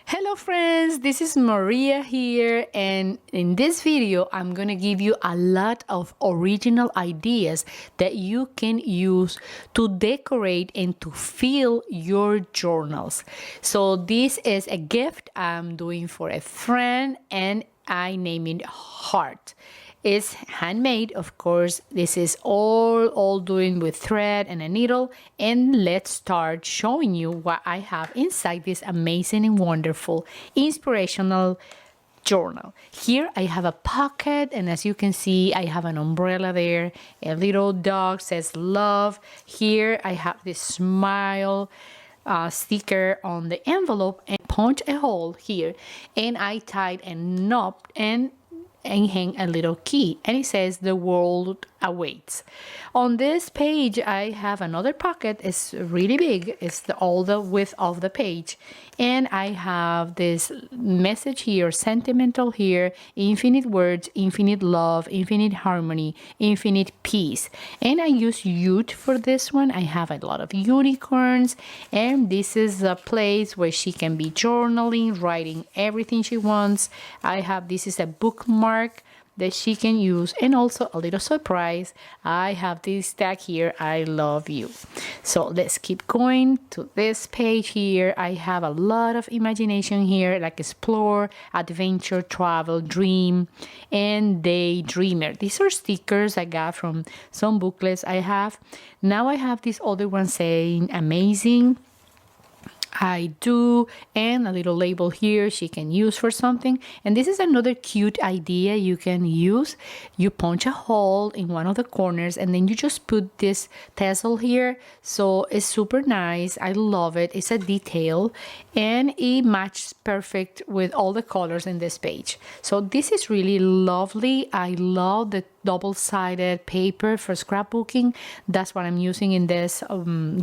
Hello friends, this is Maria here, and in this video I'm gonna give you a lot of original ideas that you can use to decorate and to fill your journals. So this is a gift I'm doing for a friend and I name it Heart. It's handmade, of course. This is all doing with thread and a needle. And let's start showing you what I have inside this amazing and wonderful inspirational journal. Here I have a pocket, and as you can see, I have an umbrella there. A little dog says love. Here I have this smile sticker on the envelope and punch a hole here, and I tied a knot and hang a little key, and it says the world awaits. On this page I have another pocket. It's really big. It's all the width of the page, and I have this message here, sentimental here, infinite words, infinite love, infinite harmony, infinite peace. And I use youth for this one. I have a lot of unicorns, and this is a place where she can be journaling, writing everything she wants. This is a bookmark that she can use, and also a little surprise, I have this tag here, I love you. So let's keep going to this page here. I have a lot of imagination here, like explore, adventure, travel, dream, and daydreamer. These are stickers I got from some booklets I have. Now I have this other one saying amazing, I do, and a little label here she can use for something. And this is another cute idea you can use. You punch a hole in one of the corners, and then you just put this tassel here. So it's super nice. I love it. It's a detail, and it matches perfect with all the colors in this page. So this is really lovely. I love the double-sided paper for scrapbooking. That's what I'm using in this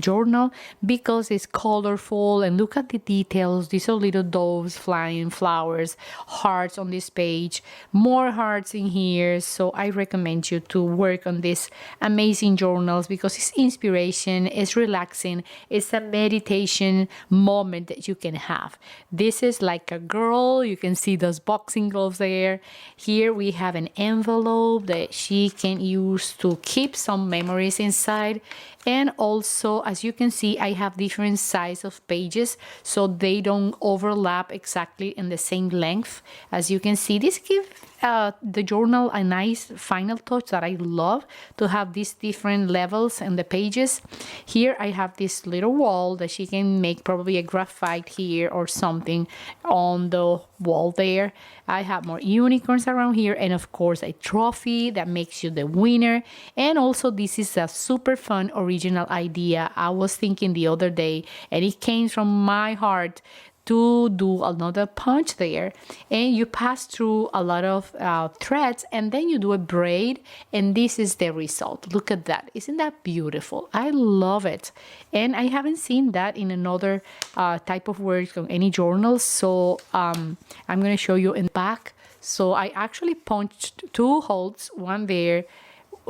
journal, because it's colorful, and look at the details. These are little doves flying, flowers, hearts on this page, more hearts in here. So I recommend you to work on these amazing journals, because it's inspiration, it's relaxing, it's a meditation moment that you can have. This is like a girl. You can see those boxing gloves there. Here we have an envelope that she can use to keep some memories inside. And also, as you can see, I have different size of pages, so they don't overlap exactly in the same length. As you can see, this gives the journal a nice final touch that I love, to have these different levels in the pages. Here I have this little wall that she can make probably a graphite here or something on the wall there. I have more unicorns around here, and of course a trophy that makes you the winner. And also, this is a super fun original idea I was thinking the other day, and it came from my heart to do another punch there, and you pass through a lot of threads, and then you do a braid, and this is the result. Look at that. Isn't that beautiful? I love it, and I haven't seen that in another type of work on any journal. So I'm going to show you in the back. So I actually punched 2 holes, one there,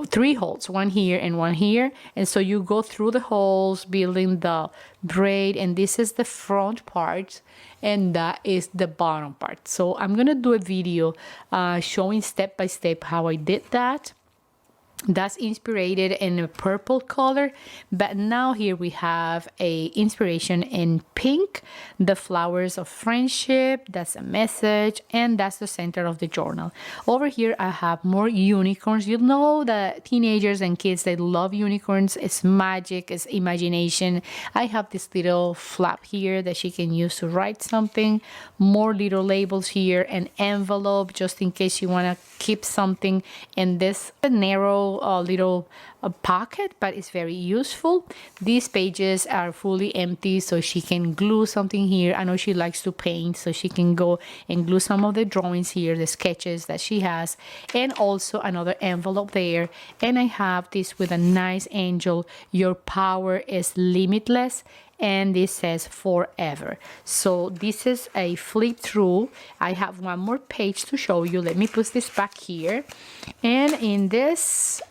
3 holes, one here and one here. And so you go through the holes building the braid, and this is the front part and that is the bottom part. So I'm gonna do a video showing step by step how I did that. That's inspired in a purple color, but now here we have a inspiration in pink, the flowers of friendship. That's a message, and that's the center of the journal. Over here I have more unicorns. You know, the teenagers and kids, they love unicorns. It's magic, it's imagination. I have this little flap here that she can use to write something, more little labels here, an envelope just in case you want to keep something in this narrow little pocket, but it's very useful. These pages are fully empty, so she can glue something here. I know she likes to paint, so she can go and glue some of the drawings here, the sketches that she has, and also another envelope there. And I have this with a nice angel, your power is limitless, and this says forever. So this is a flip through. I have one more page to show you. Let me put this back here, and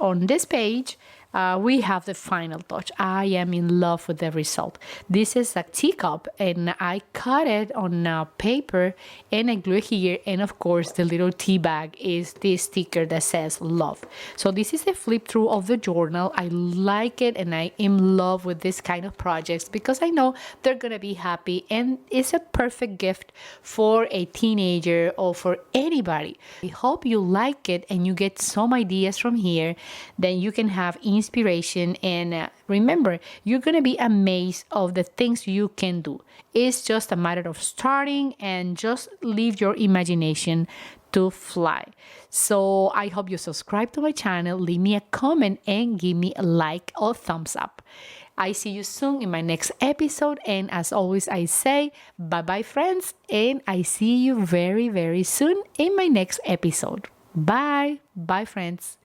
on this page we have the final touch. I am in love with the result. This is a teacup, and I cut it on paper and I glue it here. And of course, the little tea bag is this sticker that says love. So this is the flip through of the journal. I like it, and I am in love with this kind of projects because I know they're gonna be happy, and it's a perfect gift for a teenager or for anybody. I hope you like it and you get some ideas from here. Then you can have inspiration, and remember, you're gonna be amazed of the things you can do. It's just a matter of starting and just leave your imagination to fly. So I hope you subscribe to my channel, leave me a comment, and give me a like or thumbs up. I see you soon in my next episode, and as always I say bye bye friends, and I see you very soon in my next episode. Bye friends.